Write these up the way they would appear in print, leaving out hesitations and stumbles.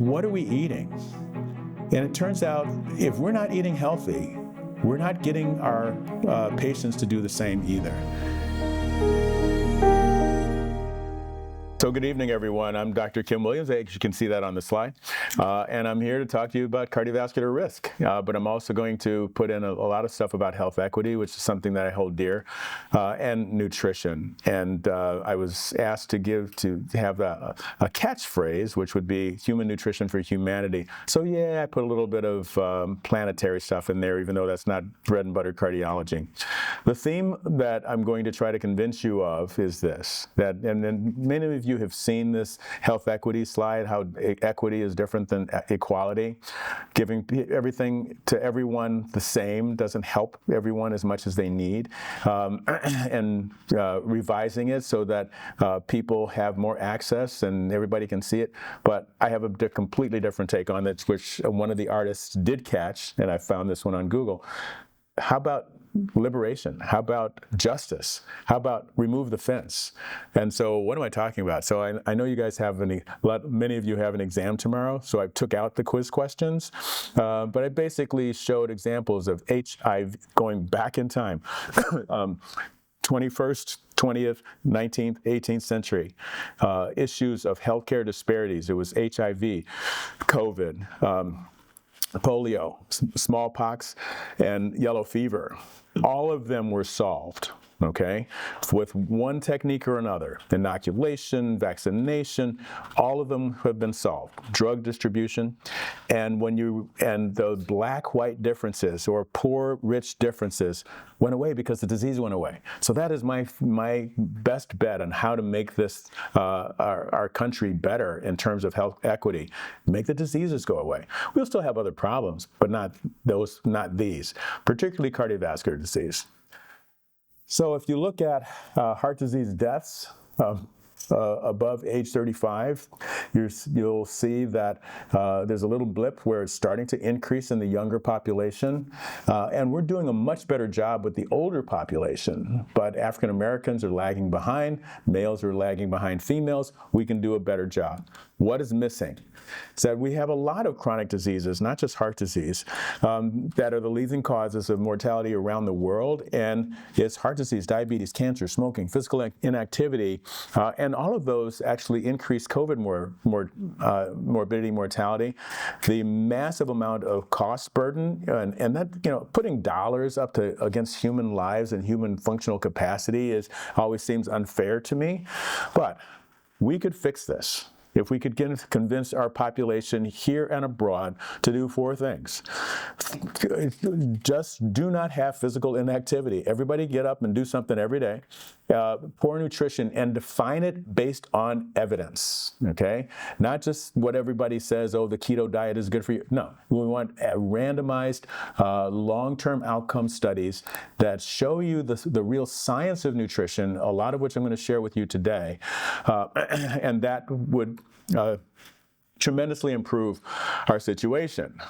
what are we eating? And it turns out if we're not eating healthy, we're not getting our patients to do the same either. So good evening, everyone. I'm Dr. Kim Williams. You can see that on the slide. And I'm here to talk to you about cardiovascular risk. But I'm also going to put in a lot of stuff about health equity, which is something that I hold dear, and nutrition. And I was asked to have a catchphrase, which would be human nutrition for humanity. So yeah, I put a little bit of planetary stuff in there, even though that's not bread and butter cardiology. The theme that I'm going to try to convince you of is this, and many of you have seen this health equity slide, how equity is different than equality. Giving everything to everyone the same doesn't help everyone as much as they need, and revising it so that people have more access and everybody can see it. But I have a completely different take on it, which one of the artists did catch, and I found this one on Google. How about liberation? How about justice? How about remove the fence? And so what am I talking about? So I know you guys have many of you have an exam tomorrow, so I took out the quiz questions, but I basically showed examples of HIV going back in time. 21st, 20th, 19th, 18th century, issues of healthcare disparities. It was HIV, COVID, polio, smallpox, and yellow fever. All of them were solved, okay, with one technique or another. Inoculation, vaccination, all of them have been solved. Drug distribution, and the black-white differences or poor-rich differences went away because the disease went away. So that is my best bet on how to make this our country better in terms of health equity. Make the diseases go away. We'll still have other problems, but not these, particularly cardiovascular disease. So if you look at heart disease deaths above age 35, you'll see that there's a little blip where it's starting to increase in the younger population. And we're doing a much better job with the older population. But African Americans are lagging behind. Males are lagging behind females. We can do a better job. What is missing? Is that we have a lot of chronic diseases, not just heart disease, that are the leading causes of mortality around the world. And it's heart disease, diabetes, cancer, smoking, physical inactivity, and all of those actually increase COVID morbidity, mortality. The massive amount of cost burden, and that, putting dollars up against human lives and human functional capacity always seems unfair to me. But we could fix this if we could convince our population here and abroad to do 4 things. Just do not have physical inactivity. Everybody get up and do something every day. Poor nutrition, and define it based on evidence, okay? Not just what everybody says, oh, the keto diet is good for you. No, we want randomized long-term outcome studies that show you the real science of nutrition, a lot of which I'm going to share with you today, and that would tremendously improve our situation.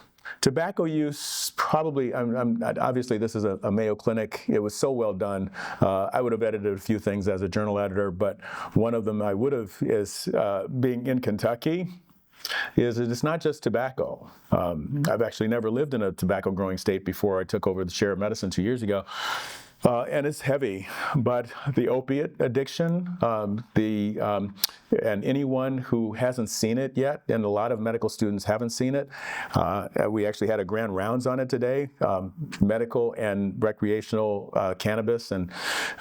Tobacco use, probably, obviously this is a Mayo Clinic. It was so well done. I would have edited a few things as a journal editor, but one of them I would have is being in Kentucky. It's not just tobacco. I've actually never lived in a tobacco growing state before I took over the chair of medicine 2 years ago. And it's heavy, but the opiate addiction, and anyone who hasn't seen it yet, and a lot of medical students haven't seen it, we actually had a grand rounds on it today, medical and recreational cannabis and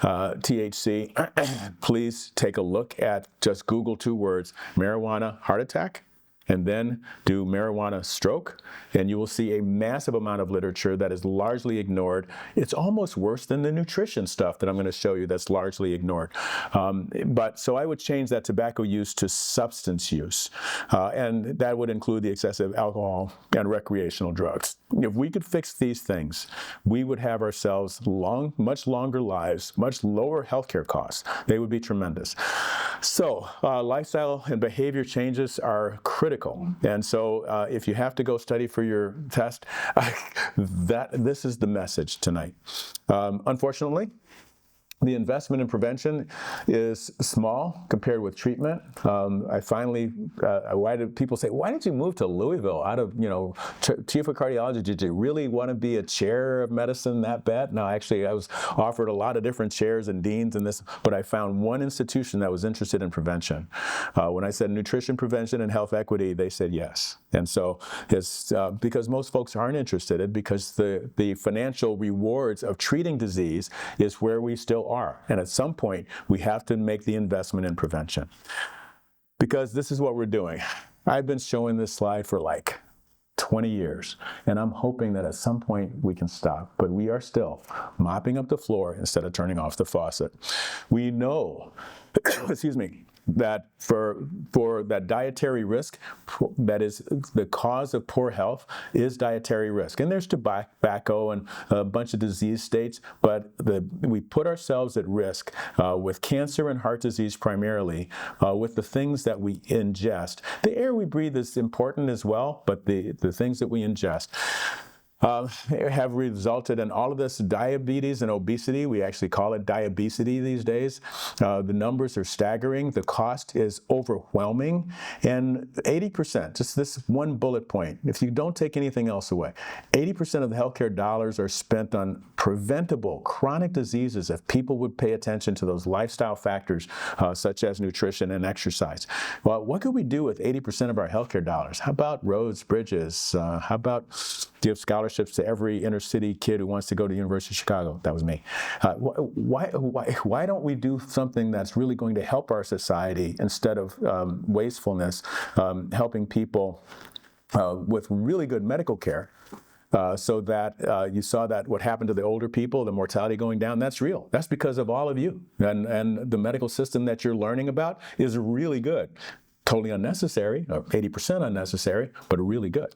THC. Please take a look at, just Google 2 words, marijuana heart attack, and then do marijuana stroke, and you will see a massive amount of literature that is largely ignored. It's almost worse than the nutrition stuff that I'm going to show you that's largely ignored. So I would change that tobacco use to substance use, and that would include the excessive alcohol and recreational drugs. If we could fix these things, we would have ourselves much longer lives, much lower healthcare costs. They would be tremendous. So lifestyle and behavior changes are critical. And so if you have to go study for your test, this is the message tonight. Unfortunately, The investment in prevention is small compared with treatment. I finally, why did people say, why did you move to Louisville out of, chief of cardiology? Did you really want to be a chair of medicine that bad? No, actually, I was offered a lot of different chairs and deans and this, but I found one institution that was interested in prevention. When I said nutrition prevention and health equity, they said yes. And so it's because most folks aren't interested, because the financial rewards of treating disease is where we still are. And at some point, we have to make the investment in prevention. Because this is what we're doing. I've been showing this slide for like 20 years, and I'm hoping that at some point we can stop, but we are still mopping up the floor instead of turning off the faucet. We know, excuse me, that for that dietary risk, that is the cause of poor health, is dietary risk. And there's tobacco and a bunch of disease states, but we put ourselves at risk with cancer and heart disease primarily, with the things that we ingest. The air we breathe is important as well, but the things that we ingest have resulted in all of this diabetes and obesity. We actually call it diabesity these days. The numbers are staggering. The cost is overwhelming. And 80%, just this one bullet point, if you don't take anything else away, 80% of the healthcare dollars are spent on preventable chronic diseases if people would pay attention to those lifestyle factors such as nutrition and exercise. Well, what could we do with 80% of our healthcare dollars? How about roads, bridges? How about give scholarships to every inner city kid who wants to go to the University of Chicago? That was me. Why don't we do something that's really going to help our society instead of wastefulness, helping people with really good medical care? So that you saw that what happened to the older people, the mortality going down, that's real. That's because of all of you. And the medical system that you're learning about is really good. Totally unnecessary, or 80% unnecessary, but really good.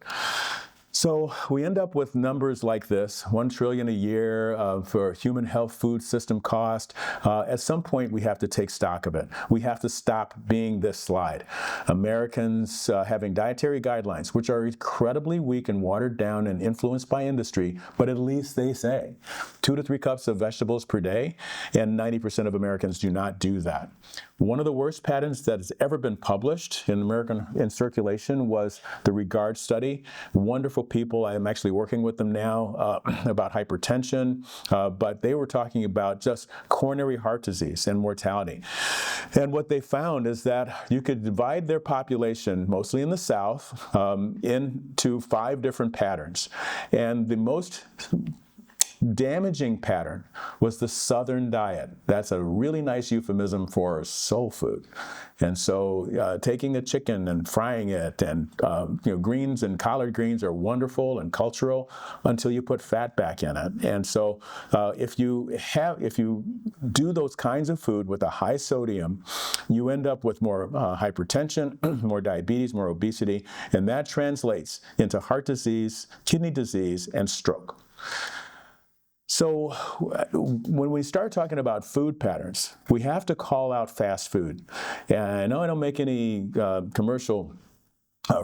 So we end up with numbers like this, $1 trillion a year for human health food system cost. At some point, we have to take stock of it. We have to stop being this slide. Americans having dietary guidelines, which are incredibly weak and watered down and influenced by industry, but at least they say 2 to 3 cups of vegetables per day, and 90% of Americans do not do that. One of the worst patterns that has ever been published in circulation was the REGARD study. Wonderful people. I am actually working with them now about hypertension, but they were talking about just coronary heart disease and mortality. And what they found is that you could divide their population, mostly in the South, into 5 different patterns. And the most damaging pattern was the Southern diet. That's a really nice euphemism for soul food. And so taking a chicken and frying it, and greens and collard greens are wonderful and cultural until you put fat back in it. And so if you do those kinds of food with a high sodium, you end up with more hypertension, more diabetes, more obesity, and that translates into heart disease, kidney disease, and stroke. So when we start talking about food patterns, we have to call out fast food. And I know I don't make any commercial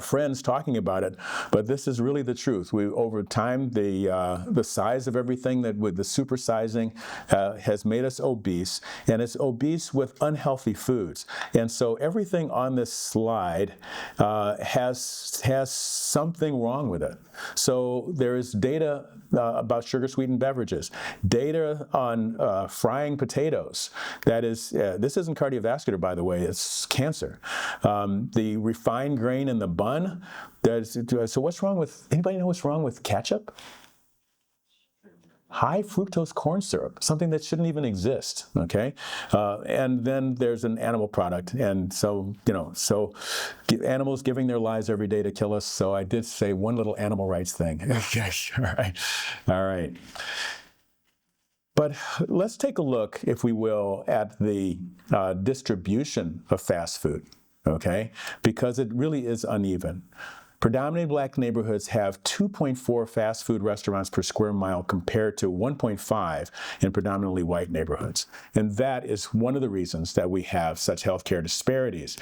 friends talking about it, but this is really the truth. Over time, the size of everything that with the supersizing has made us obese, and it's obese with unhealthy foods. And so everything on this slide has something wrong with it. So there is data about sugar-sweetened beverages, data on frying potatoes. That is, this isn't cardiovascular, by the way, it's cancer. The refined grain in the bun. So what's wrong with, anybody know what's wrong with ketchup? High fructose corn syrup, something that shouldn't even exist, okay? And then there's an animal product. And so, animals giving their lives every day to kill us. So I did say one little animal rights thing. Okay, all right. But let's take a look, if we will, at the distribution of fast food, okay? Because it really is uneven. Predominantly black neighborhoods have 2.4 fast food restaurants per square mile compared to 1.5 in predominantly white neighborhoods. And that is one of the reasons that we have such healthcare disparities.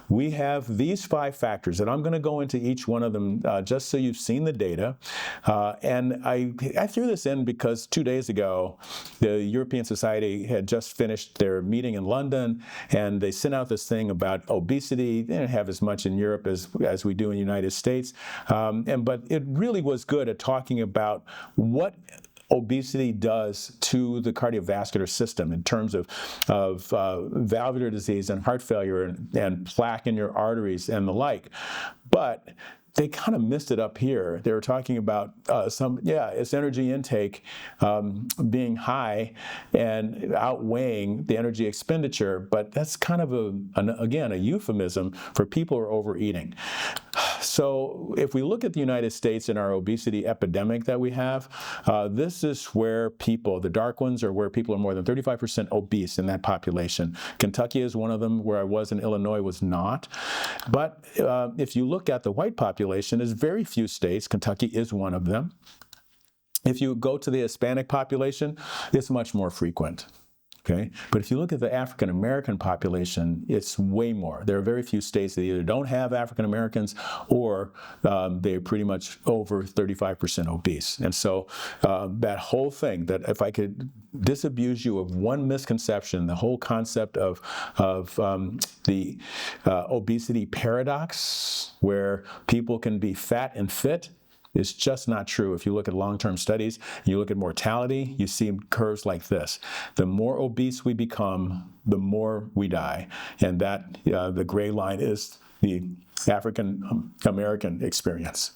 We have these 5 factors, and I'm going to go into each one of them just so you've seen the data. And I threw this in because 2 days ago, the European Society had just finished their meeting in London, and they sent out this thing about obesity. They didn't have as much in Europe as we do in the United States. But it really was good at talking about what obesity does to the cardiovascular system in terms of valvular disease and heart failure and plaque in your arteries and the like. But they kind of missed it up here. They were talking about its energy intake being high and outweighing the energy expenditure, but that's kind of again, a euphemism for people who are overeating. So if we look at the United States and our obesity epidemic that we have, this is where people, the dark ones, are where people are more than 35% obese in that population. Kentucky is one of them. Where I was in Illinois was not. But if you look at the white population, there's very few states. Kentucky is one of them. If you go to the Hispanic population, it's much more frequent. Okay? But if you look at the African American population, it's way more. There are very few states that either don't have African Americans or they're pretty much over 35% obese. And so that whole thing, that if I could disabuse you of one misconception, the whole concept of the obesity paradox, where people can be fat and fit, is just not true. If you look at long-term studies, you look at mortality, you see curves like this. The more obese we become, the more we die. And that, the gray line is the African American experience.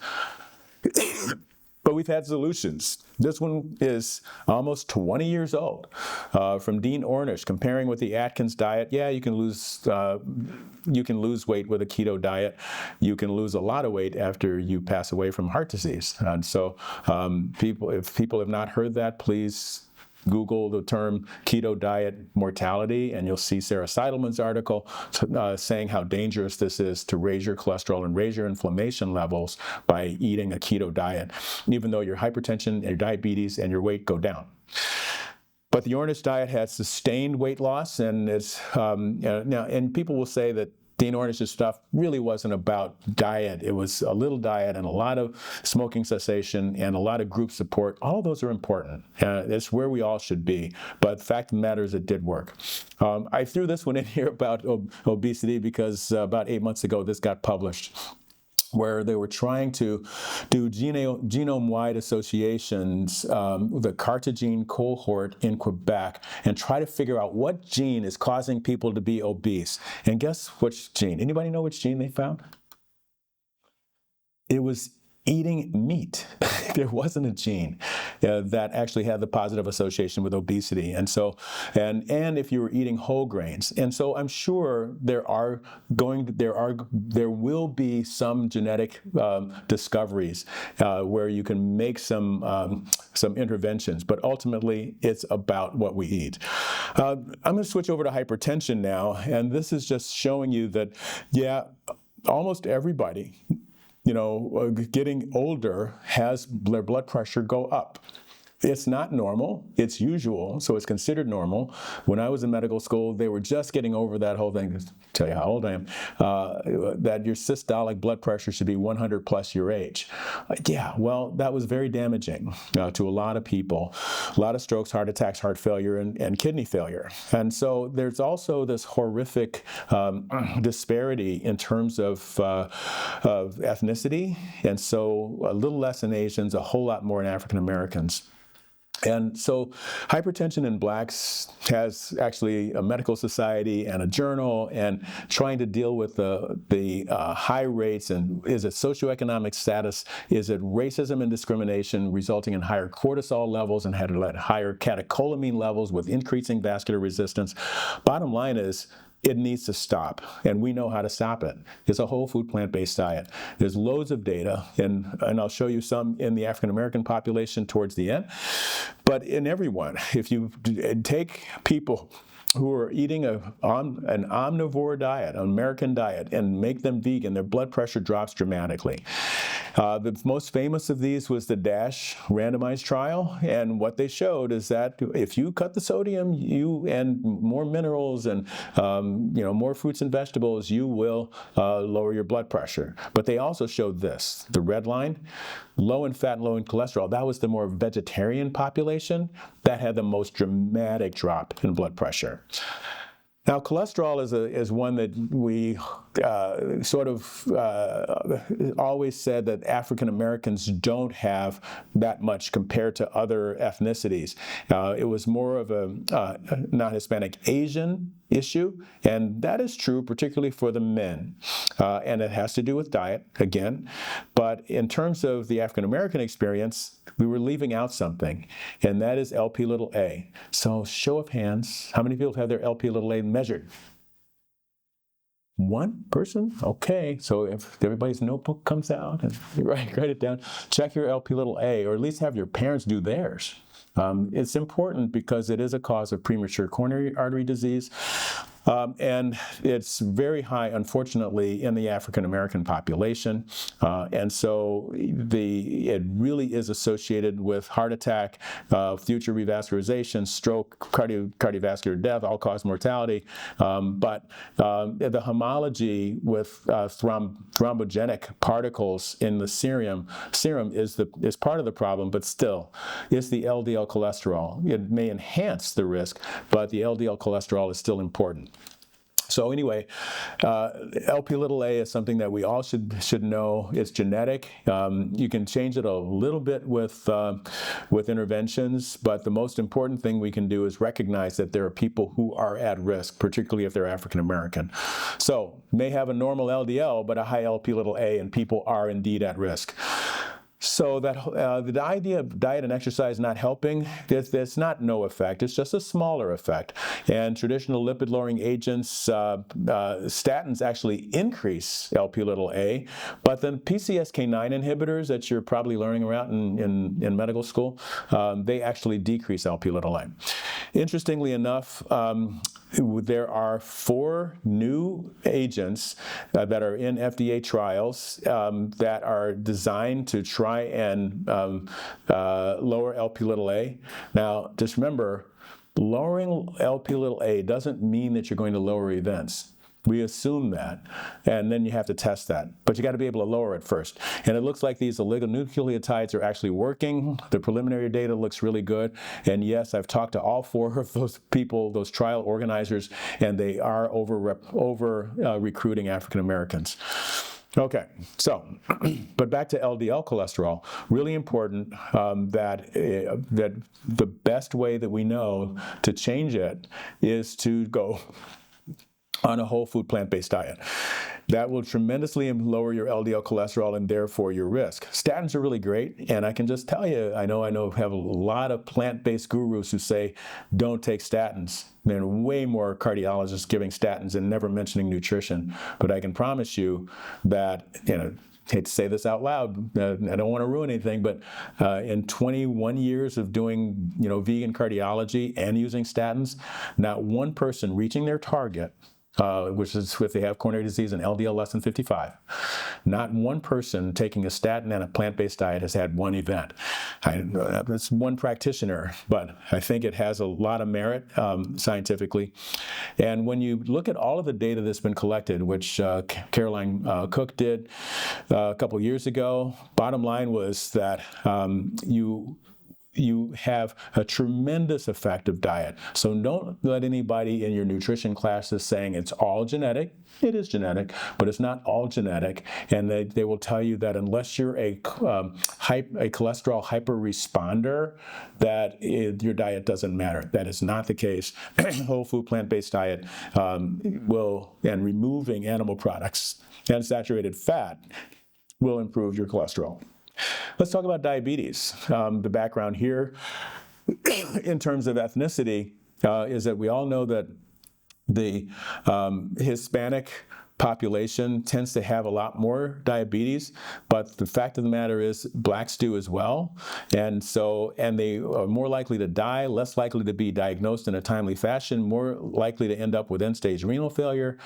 But we've had solutions. This one is almost 20 years old, from Dean Ornish, comparing with the Atkins diet. Yeah, you can lose weight with a keto diet. You can lose a lot of weight after you pass away from heart disease. And so, if people have not heard that, please Google the term keto diet mortality, and you'll see Sarah Seidelman's article saying how dangerous this is to raise your cholesterol and raise your inflammation levels by eating a keto diet, even though your hypertension and your diabetes and your weight go down. But the Ornish diet has sustained weight loss, and it's now. And people will say that Dean Ornish's stuff really wasn't about diet. It was a little diet and a lot of smoking cessation and a lot of group support. All of those are important. It's where we all should be. But the fact of the matter is it did work. I threw this one in here about obesity because about 8 months ago this got published, where they were trying to do genome-wide associations, the cartogene cohort in Quebec, and try to figure out what gene is causing people to be obese. And guess which gene? Anybody know which gene they found? It was eating meat. There wasn't a gene that actually had the positive association with obesity. And so, and if you were eating whole grains. And so I'm sure there will be some genetic discoveries where you can make some interventions, but ultimately it's about what we eat. I'm going to switch over to hypertension now, and this is just showing you that, yeah, almost everybody, getting older has their blood pressure go up. It's not normal. It's usual, so it's considered normal. When I was in medical school, they were just getting over that whole thing, to tell you how old I am, that your systolic blood pressure should be 100 plus your age. Yeah, well, that was very damaging to a lot of people. A lot of strokes, heart attacks, heart failure, and kidney failure. And so there's also this horrific disparity in terms of ethnicity. And so a little less in Asians, a whole lot more in African Americans. And so hypertension in blacks has actually a medical society and a journal, and trying to deal with the high rates, and is it socioeconomic status, is it racism and discrimination resulting in higher cortisol levels and higher catecholamine levels with increasing vascular resistance. Bottom line is, it needs to stop, and we know how to stop it. It's a whole food plant-based diet. There's loads of data, and I'll show you some in the African American population towards the end. But in everyone, if you take people who are eating an omnivore diet, an American diet, and make them vegan, their blood pressure drops dramatically. The most famous of these was the DASH randomized trial, and what they showed is that if you cut the sodium, and more minerals and more fruits and vegetables, you will lower your blood pressure. But they also showed this, the red line, low in fat and low in cholesterol. That was the more vegetarian population that had the most dramatic drop in blood pressure. Now, cholesterol is one that we always said that African Americans don't have that much compared to other ethnicities. It was more of a non-Hispanic Asian issue, and that is true particularly for the men. And it has to do with diet, again. But in terms of the African American experience, we were leaving out something, and that is Lp(a). So show of hands, how many people have their Lp(a) measured? One person? Okay, so if everybody's notebook comes out and write it down, check your Lp(a), or at least have your parents do theirs. It's important because it is a cause of premature coronary artery disease. And it's very high, unfortunately, in the African American population. And so it really is associated with heart attack, future revascularization, stroke, cardiovascular death, all-cause mortality. But the homology with thrombogenic particles in the serum is part of the problem, but still, it's the LDL cholesterol. It may enhance the risk, but the LDL cholesterol is still important. So anyway, Lp(a) is something that we all should know. It's genetic. You can change it a little bit with interventions, but the most important thing we can do is recognize that there are people who are at risk, particularly if they're African American. So may have a normal LDL, but a high Lp(a), and people are indeed at risk. So that the idea of diet and exercise not helping, there's not no effect. It's just a smaller effect. And traditional lipid-lowering agents, statins actually increase Lp(a), but then PCSK9 inhibitors that you're probably learning about in medical school, they actually decrease Lp(a). Interestingly enough, there are 4 new agents that are in FDA trials that are designed to try and lower Lp(a). Now, just remember, lowering Lp(a) doesn't mean that you're going to lower events. We assume that, and then you have to test that. But you got to be able to lower it first. And it looks like these oligonucleotides are actually working. The preliminary data looks really good. And yes, I've talked to all 4 of those people, those trial organizers, and they are over recruiting African Americans. Okay, so, but back to LDL cholesterol. Really important that the best way that we know to change it is to go on a whole food plant-based diet. That will tremendously lower your LDL cholesterol and therefore your risk. Statins are really great, and I can just tell you, I have a lot of plant-based gurus who say, don't take statins. There are way more cardiologists giving statins and never mentioning nutrition. But I can promise you that, hate to say this out loud, I don't want to ruin anything, but in 21 years of doing, vegan cardiology and using statins, not one person reaching their target, which is if they have coronary disease and LDL less than 55. Not one person taking a statin and a plant-based diet has had one event. That's one practitioner, but I think it has a lot of merit scientifically. And when you look at all of the data that's been collected, which Caroline Cook did a couple years ago, bottom line was that you have a tremendous effect of diet. So don't let anybody in your nutrition classes saying it's all genetic. It is genetic, but it's not all genetic. And they will tell you that unless you're a cholesterol hyper-responder, that your diet doesn't matter. That is not the case. Whole food plant-based diet and removing animal products and saturated fat will improve your cholesterol. Let's talk about diabetes. The background here in terms of ethnicity is that we all know that the Hispanic population tends to have a lot more diabetes, but the fact of the matter is blacks do as well. And they are more likely to die, less likely to be diagnosed in a timely fashion, more likely to end up with end-stage renal failure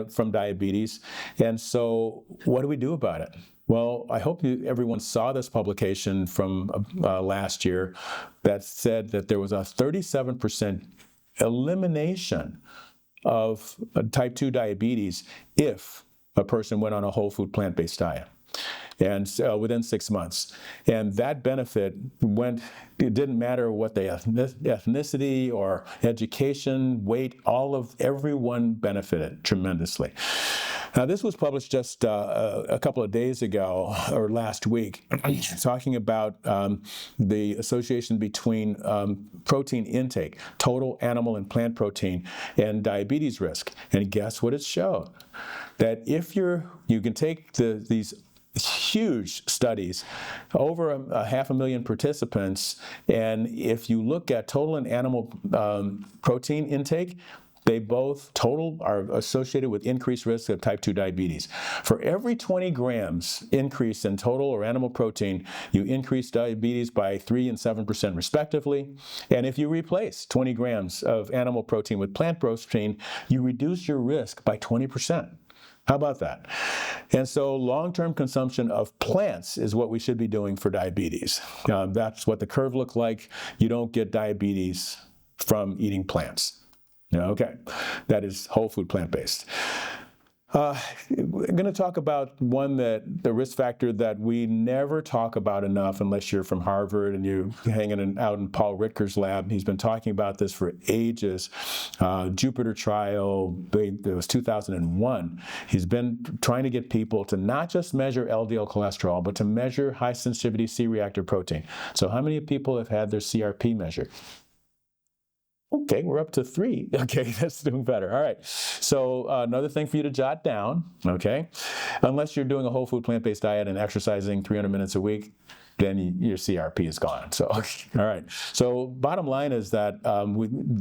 from diabetes. And so what do we do about it? Well, I hope everyone saw this publication from last year that said that there was a 37% elimination of type 2 diabetes if a person went on a whole food plant-based diet, and within 6 months. And that benefit it didn't matter what the ethnicity or education, weight, everyone benefited tremendously. Now, this was published just a couple of days ago, or last week, talking about the association between protein intake, total animal and plant protein, and diabetes risk. And guess what it showed? That if you can take these huge studies, over 500,000 participants, and if you look at total and animal protein intake, they both are associated with increased risk of type 2 diabetes. For every 20 grams increase in total or animal protein, you increase diabetes by 3% and 7% respectively. And if you replace 20 grams of animal protein with plant protein, you reduce your risk by 20%. How about that? And so long-term consumption of plants is what we should be doing for diabetes. That's what the curve looks like. You don't get diabetes from eating plants. Okay, that is whole food plant-based. I'm going to talk about the risk factor that we never talk about enough unless you're from Harvard and you're hanging out in Paul Pritzker's lab. He's been talking about this for ages. Jupiter trial, it was 2001. He's been trying to get people to not just measure LDL cholesterol, but to measure high sensitivity C-reactive protein. So how many people have had their CRP measured? Okay, we're up to 3. Okay, that's doing better. All right. So another thing for you to jot down, okay, unless you're doing a whole food plant-based diet and exercising 300 minutes a week, then your CRP is gone. So, all right. So bottom line is that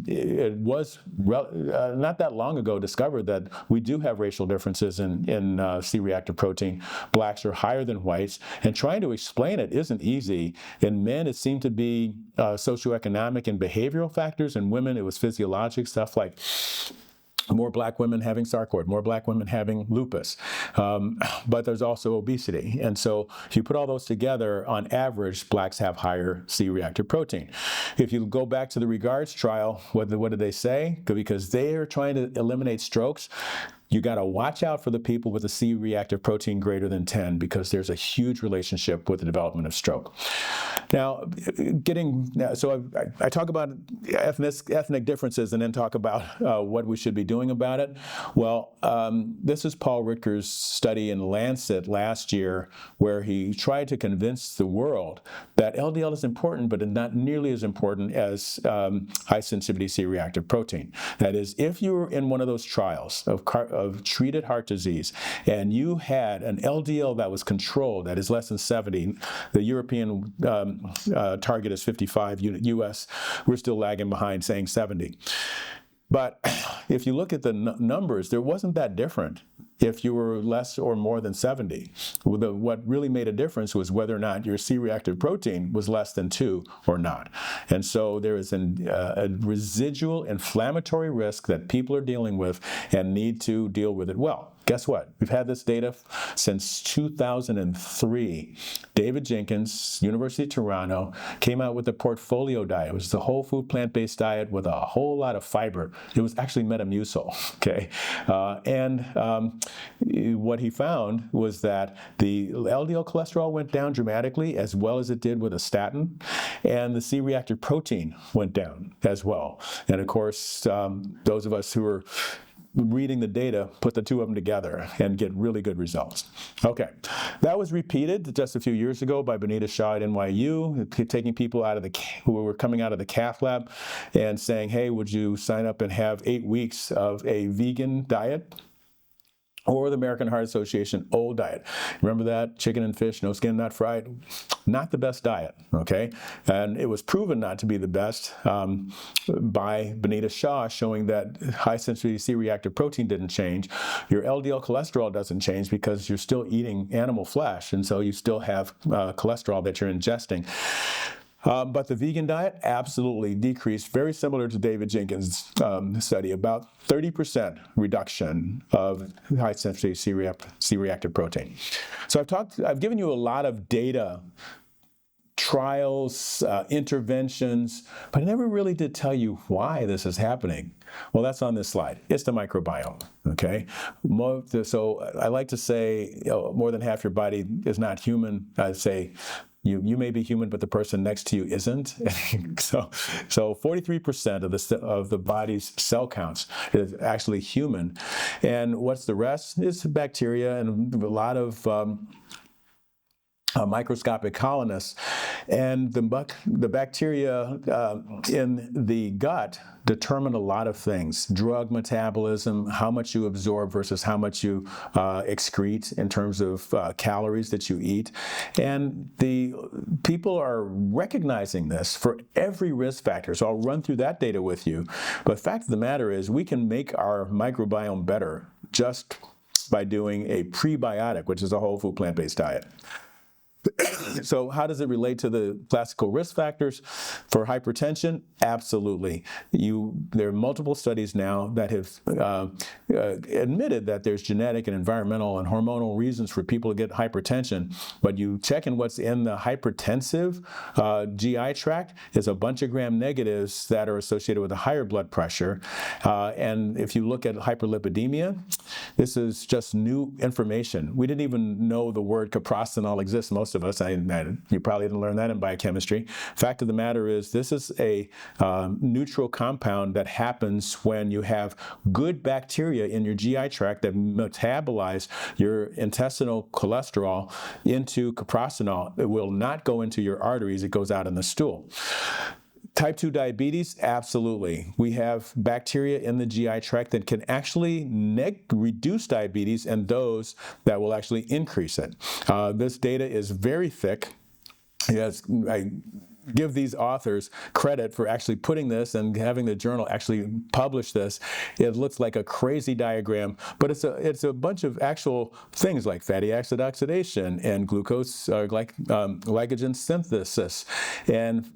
it was not that long ago discovered that we do have racial differences in C-reactive protein. Blacks are higher than whites, and trying to explain it isn't easy. In men, it seemed to be socioeconomic and behavioral factors. In women, it was physiologic stuff like more black women having sarcoid, more black women having lupus, but there's also obesity. And so if you put all those together, on average, blacks have higher C-reactive protein. If you go back to the Regards trial, what did they say? Because they are trying to eliminate strokes. You got to watch out for the people with a C-reactive protein greater than 10 because there's a huge relationship with the development of stroke. Now, I talk about ethnic differences and then talk about what we should be doing about it. Well, this is Paul Pritzker's study in Lancet last year where he tried to convince the world that LDL is important, but not nearly as important as high sensitivity C-reactive protein. That is, if you were in one of those trials of treated heart disease, and you had an LDL that was controlled, that is less than 70, the European target is 55, US, we're still lagging behind saying 70. But if you look at the numbers, there wasn't that different if you were less or more than 70. What really made a difference was whether or not your C-reactive protein was less than 2 or not. And so there is a residual inflammatory risk that people are dealing with and need to deal with it well. Guess what? We've had this data since 2003. David Jenkins, University of Toronto, came out with the portfolio diet. It was the whole food plant-based diet with a whole lot of fiber. It was actually Metamucil, okay? What he found was that the LDL cholesterol went down dramatically, as well as it did with a statin, and the C-reactive protein went down as well. And of course, those of us who are reading the data, put the two of them together and get really good results. Okay, that was repeated just a few years ago by Benita Shaw at NYU, taking people who were coming out of the cath lab and saying, hey, would you sign up and have 8 weeks of a vegan diet? Or the American Heart Association old diet. Remember that? Chicken and fish, no skin, not fried. not the best diet, okay? And it was proven not to be the best by Benita Shaw, showing that high-sensitivity C-reactive protein didn't change. Your LDL cholesterol doesn't change because you're still eating animal flesh, and so you still have cholesterol that you're ingesting. But the vegan diet absolutely decreased, very similar to David Jenkins' study, about 30% reduction of high-sensitivity C-reactive protein. So I've given you a lot of data, trials, interventions, but I never really did tell you why this is happening. Well, that's on this slide. It's the microbiome, okay? So I like to say, more than half your body is not human. I'd say you may be human, but the person next to you isn't. So 43% of the body's cell counts is actually human. And what's the rest? It's bacteria and a lot of microscopic colonists. And the bacteria in the gut determine a lot of things: drug metabolism, how much you absorb versus how much you excrete in terms of calories that you eat. And the people are recognizing this for every risk factor. So I'll run through that data with you. But the fact of the matter is, we can make our microbiome better just by doing a prebiotic, which is a whole food plant-based diet. So how does it relate to the classical risk factors for hypertension? Absolutely. There are multiple studies now that have admitted that there's genetic and environmental and hormonal reasons for people to get hypertension, but you check in what's in the hypertensive GI tract is a bunch of gram negatives that are associated with a higher blood pressure. And if you look at hyperlipidemia, this is just new information. We didn't even know the word caprostanol exists, most of us. You probably didn't learn that in biochemistry. Fact of the matter is, this is a neutral compound that happens when you have good bacteria in your GI tract that metabolize your intestinal cholesterol into caprostanol. It will not go into your arteries. It goes out in the stool. Type 2 diabetes, absolutely. We have bacteria in the GI tract that can actually reduce diabetes and those that will actually increase it. This data is very thick. Yes, I give these authors credit for actually putting this and having the journal actually publish this. It looks like a crazy diagram, but it's a bunch of actual things like fatty acid oxidation and glucose glycogen synthesis and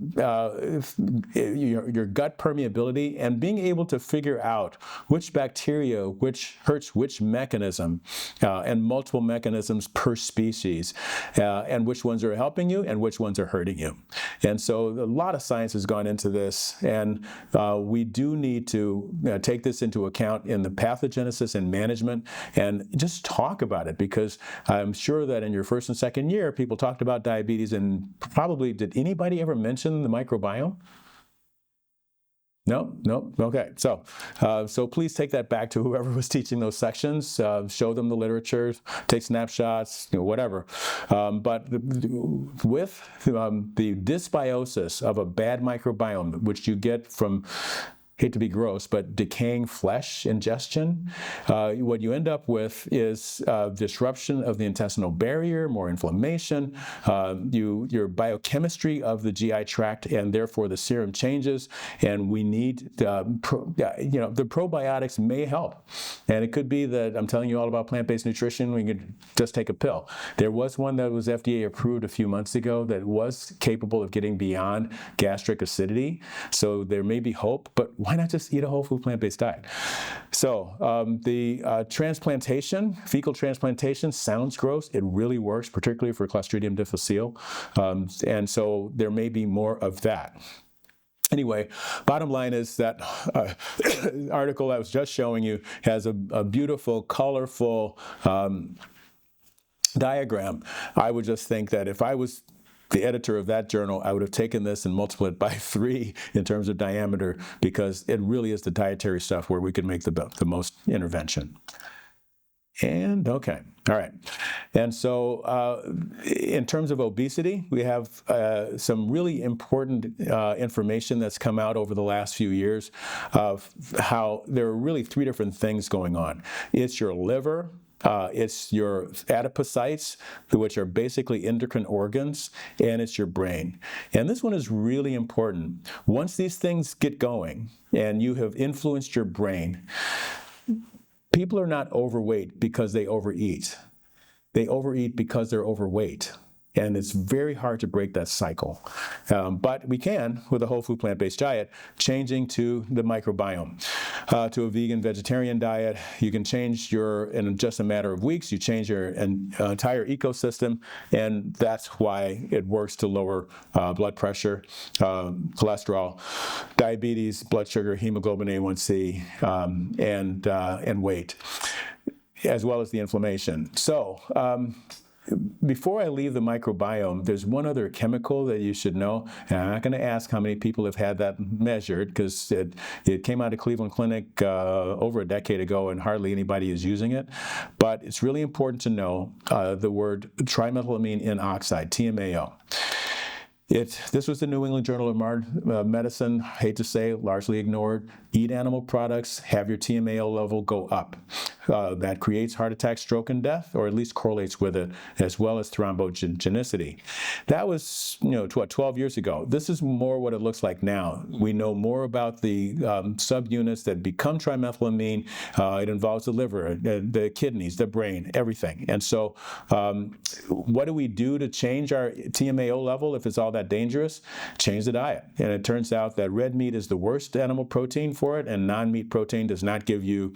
your gut permeability, and being able to figure out which bacteria which hurts which mechanism and multiple mechanisms per species, and which ones are helping you and which ones are hurting you. And so a lot of science has gone into this, and we do need to take this into account in the pathogenesis and management and just talk about it, because I'm sure that in your first and second year, people talked about diabetes, and probably, did anybody ever mention the microbiome? No. Okay. So please take that back to whoever was teaching those sections. Show them the literature, take snapshots, whatever. But with the dysbiosis of a bad microbiome, which you get from, hate to be gross, but decaying flesh ingestion, what you end up with is disruption of the intestinal barrier, more inflammation, your biochemistry of the GI tract, and therefore the serum changes, and we need, the probiotics may help. And it could be that I'm telling you all about plant-based nutrition, we could just take a pill. There was one that was FDA approved a few months ago that was capable of getting beyond gastric acidity, so there may be hope, but why not just eat a whole food plant-based diet? So the transplantation, fecal transplantation, sounds gross. It really works, particularly for Clostridium difficile. And so there may be more of that. Anyway, bottom line is that article I was just showing you has a beautiful, colorful diagram. I would just think that if I was the editor of that journal, I would have taken this and multiplied it by 3 in terms of diameter, because it really is the dietary stuff where we can make the most intervention. And okay, all right. And so in terms of obesity, we have some really important information that's come out over the last few years of how there are really 3 different things going on. It's your liver, It's your adipocytes, which are basically endocrine organs, and it's your brain. And this one is really important. Once these things get going and you have influenced your brain, people are not overweight because they overeat. They overeat because they're overweight. And it's very hard to break that cycle. But we can, with a whole food plant-based diet, changing to the microbiome, to a vegan vegetarian diet. You can change in just a matter of weeks, you change your entire ecosystem, and that's why it works to lower blood pressure, cholesterol, diabetes, blood sugar, hemoglobin A1C, and weight, as well as the inflammation. So, before I leave the microbiome, there's one other chemical that you should know, and I'm not going to ask how many people have had that measured, because it came out of Cleveland Clinic over a decade ago, and hardly anybody is using it. But it's really important to know the word trimethylamine N oxide, TMAO. This was the New England Journal of Medicine, hate to say, largely ignored. Eat animal products, have your TMAO level go up. That creates heart attack, stroke, and death, or at least correlates with it, as well as thrombogenicity. That was, 12 years ago. This is more what it looks like now. We know more about the subunits that become trimethylamine. It involves the liver, the kidneys, the brain, everything. And so what do we do to change our TMAO level if it's all that dangerous? Change the diet. And it turns out that red meat is the worst animal protein for it, and non-meat protein does not give you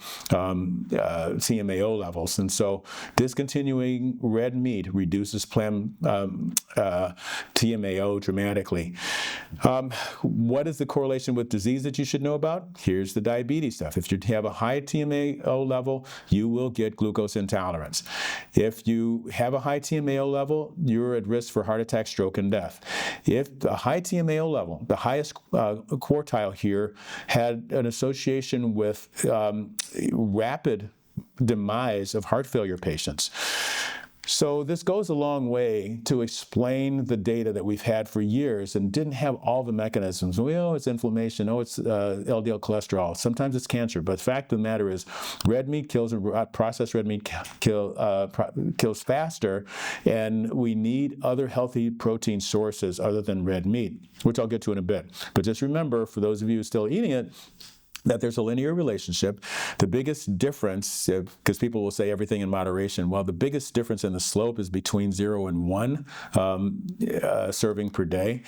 TMAO levels. And so discontinuing red meat reduces TMAO dramatically. What is the correlation with disease that you should know about? Here's the diabetes stuff. If you have a high TMAO level, you will get glucose intolerance. If you have a high TMAO level, you're at risk for heart attack, stroke, and death. If the high TMAO level, the highest quartile here, had an association with rapid demise of heart failure patients. So this goes a long way to explain the data that we've had for years and didn't have all the mechanisms. It's inflammation, it's LDL cholesterol, sometimes it's cancer, but the fact of the matter is red meat kills, and processed red meat kills faster, and we need other healthy protein sources other than red meat, which I'll get to in a bit. But just remember, for those of you still eating it, that there's a linear relationship. The biggest difference, because people will say everything in moderation, well, the biggest difference in the slope is between 0 and 1 serving per day.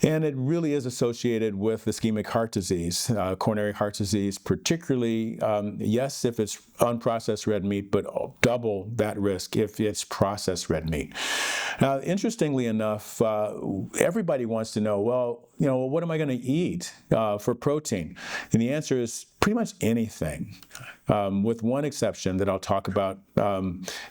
And it really is associated with ischemic heart disease, coronary heart disease, particularly, yes, if it's unprocessed red meat, but double that risk if it's processed red meat. Now, interestingly enough, everybody wants to know, what am I going to eat for protein? And the answer is pretty much anything, with one exception that I'll talk about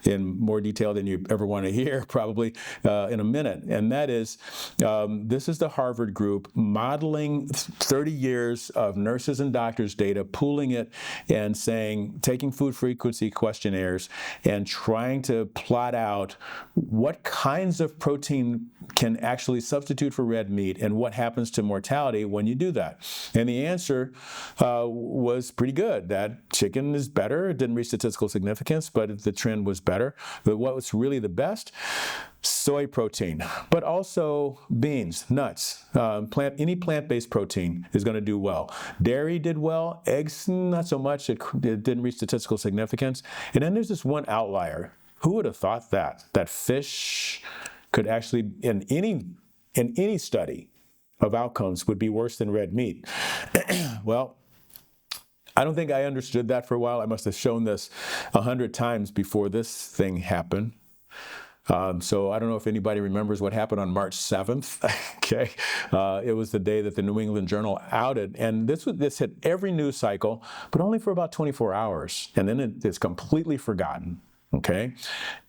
in more detail than you ever want to hear, probably in a minute. And that is, this is the Harvard group modeling 30 years of nurses and doctors' data, pooling it and taking food frequency questionnaires and trying to plot out what kinds of protein can actually substitute for red meat and what happens to mortality when you do that. And the answer was pretty good, that chicken is better. It didn't reach statistical significance, but the trend was better. But what was really the best? Soy protein, but also beans, nuts, any plant-based protein is going to do well. Dairy did well, eggs not so much, it didn't reach statistical significance. And then there's this one outlier. Who would have thought that fish could actually, in any study of outcomes, would be worse than red meat? Well, I don't think I understood that for a while. I must have shown this 100 times before this thing happened. So I don't know if anybody remembers what happened on March 7th. Okay, it was the day that the New England Journal outed, and this hit every news cycle, but only for about 24 hours, and then it's completely forgotten. Okay,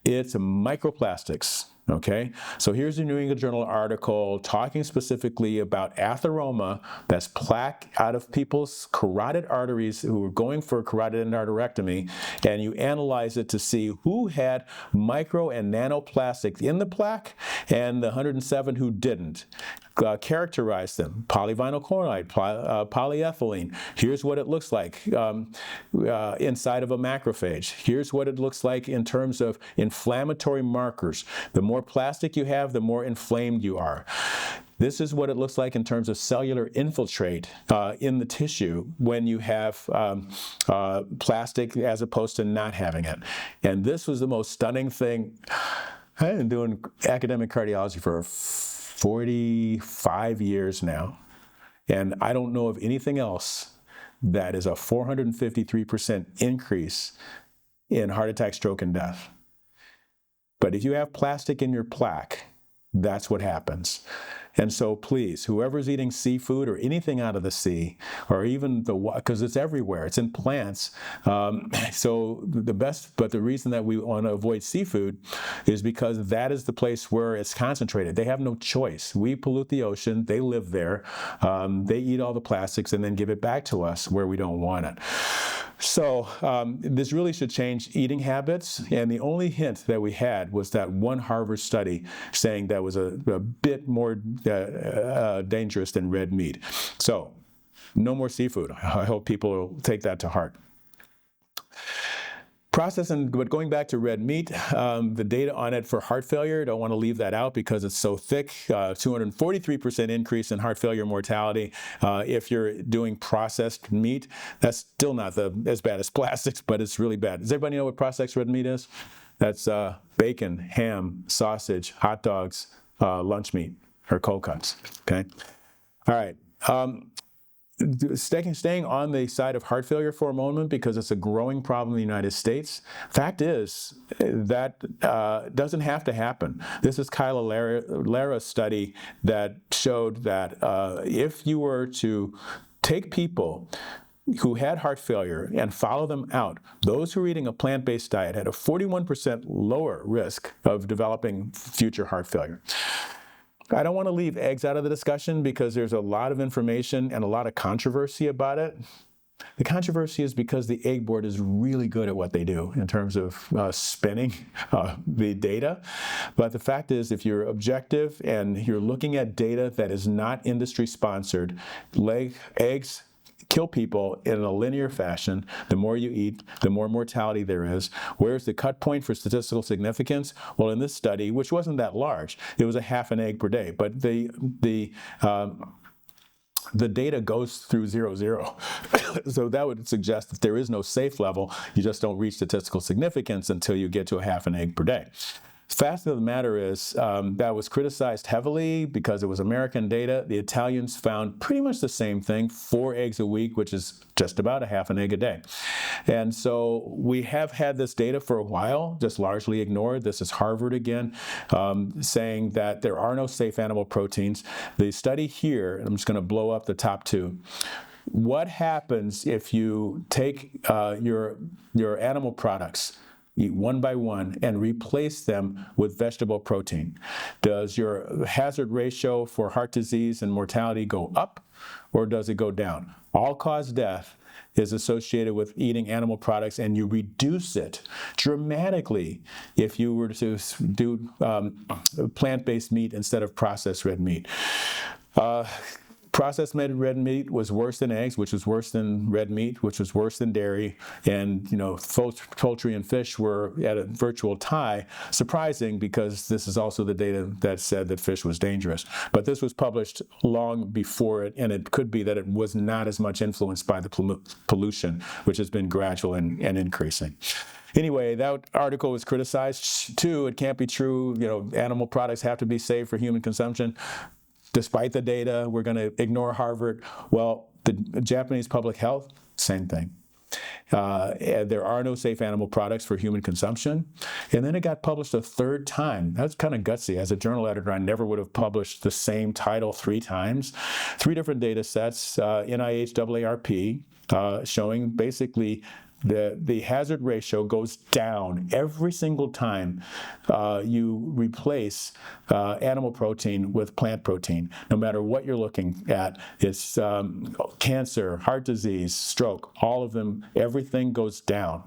it's microplastics. Okay, so here's the New England Journal article talking specifically about atheroma, that's plaque out of people's carotid arteries who were going for carotid endarterectomy, and you analyze it to see who had micro and nanoplastics in the plaque and the 107 who didn't. characterize them. Polyvinyl chloride, polyethylene. Here's what it looks like inside of a macrophage. Here's what it looks like in terms of inflammatory markers. The more plastic you have, the more inflamed you are. This is what it looks like in terms of cellular infiltrate in the tissue when you have plastic as opposed to not having it. And this was the most stunning thing. I've been doing academic cardiology for 45 years now, and I don't know of anything else that is a 453% increase in heart attack, stroke, and death. But if you have plastic in your plaque, that's what happens. And so please, whoever's eating seafood or anything out of the sea, or even because it's everywhere, it's in plants. So the reason that we want to avoid seafood is because that is the place where it's concentrated. They have no choice. We pollute the ocean, they live there, they eat all the plastics and then give it back to us where we don't want it. So this really should change eating habits, and the only hint that we had was that one Harvard study saying that was a bit more dangerous than red meat. So no more seafood. I hope people will take that to heart. But going back to red meat, the data on it for heart failure, don't want to leave that out because it's so thick. 243% increase in heart failure mortality. If you're doing processed meat, that's still not as bad as plastics, but it's really bad. Does everybody know what processed red meat is? That's bacon, ham, sausage, hot dogs, lunch meat, or cold cuts. Okay? All right. Staying on the side of heart failure for a moment, because it's a growing problem in the United States. Fact is that doesn't have to happen. This is Kyla Lara's study that showed that if you were to take people who had heart failure and follow them out, those who were eating a plant-based diet had a 41% lower risk of developing future heart failure. I don't want to leave eggs out of the discussion because there's a lot of information and a lot of controversy about it. The controversy is because the egg board is really good at what they do in terms of spinning the data. But the fact is, if you're objective and you're looking at data that is not industry sponsored, eggs kill people in a linear fashion. The more you eat, the more mortality there is. Where's the cut point for statistical significance? Well, in this study, which wasn't that large, it was a half an egg per day. But the data goes through 0, so that would suggest that there is no safe level. You just don't reach statistical significance until you get to a half an egg per day. Fact of the matter is that was criticized heavily because it was American data. The Italians found pretty much the same thing, 4 eggs a week, which is just about a half an egg a day. And so we have had this data for a while, just largely ignored. This is Harvard again, saying that there are no safe animal proteins. The study here, and I'm just going to blow up the top 2. What happens if you take your animal products, eat one by one, and replace them with vegetable protein? Does your hazard ratio for heart disease and mortality go up, or does it go down? All-cause death is associated with eating animal products, and you reduce it dramatically if you were to do plant-based meat instead of processed red meat. Processed red meat was worse than eggs, which was worse than red meat, which was worse than dairy, and poultry and fish were at a virtual tie. Surprising, because this is also the data that said that fish was dangerous. But this was published long before it, and it could be that it was not as much influenced by the pollution, which has been gradual and increasing. Anyway, that article was criticized too. It can't be true. Animal products have to be safe for human consumption. Despite the data, we're going to ignore Harvard. Well, the Japanese public health, same thing. There are no safe animal products for human consumption. And then it got published a 3rd time. That's kind of gutsy. As a journal editor, I never would have published the same title 3 times. 3 different data sets, NIH AARP, showing basically the hazard ratio goes down every single time you replace animal protein with plant protein, no matter what you're looking at. It's cancer, heart disease, stroke, all of them, everything goes down.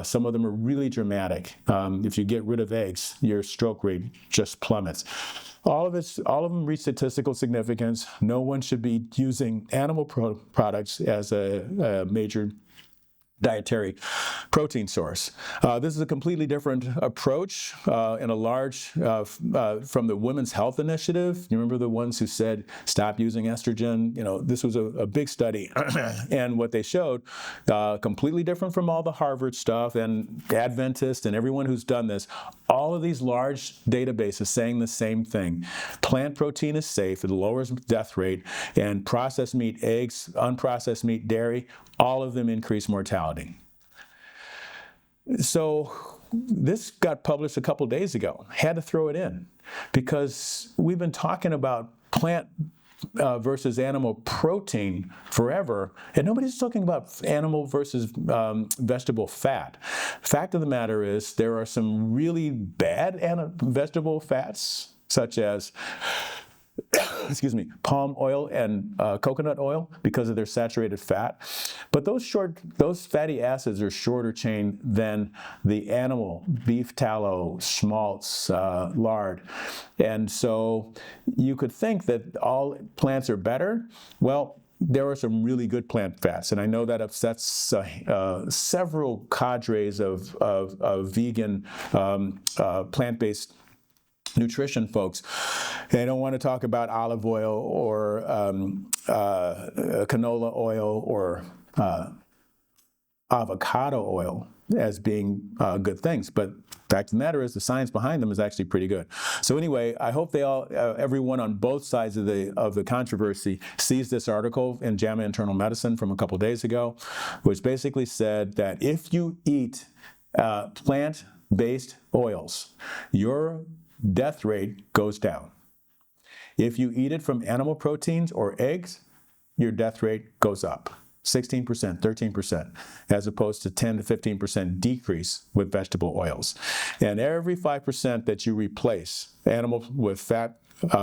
Some of them are really dramatic. If you get rid of eggs, your stroke rate just plummets. All of them reach statistical significance. No one should be using animal products as a major dietary protein source. This is a completely different approach in a large, from the Women's Health Initiative. You remember the ones who said, stop using estrogen? This was a big study. And what they showed, completely different from all the Harvard stuff and Adventist and everyone who's done this, all of these large databases saying the same thing. Plant protein is safe, it lowers death rate, and processed meat, eggs, unprocessed meat, dairy, all of them increase mortality. So this got published a couple days ago. Had to throw it in because we've been talking about plant versus animal protein forever, and nobody's talking about animal versus vegetable fat. Fact of the matter is there are some really bad vegetable fats, such as palm oil and coconut oil because of their saturated fat. But those fatty acids are shorter chain than the animal, beef tallow, schmaltz, lard. And so you could think that all plants are better. Well, there are some really good plant fats, and I know that upsets several cadres of vegan, plant-based nutrition folks. They don't want to talk about olive oil or canola oil or avocado oil as being good things, but fact of the matter is the science behind them is actually pretty good. So anyway, I hope everyone on both sides of the controversy sees this article in JAMA Internal Medicine from a couple days ago, which basically said that if you eat plant-based oils, your death rate goes down. If you eat it from animal proteins or eggs, your death rate goes up. 16%, 13%, as opposed to 10 to 15% decrease with vegetable oils. And every 5% that you replace animal with fat,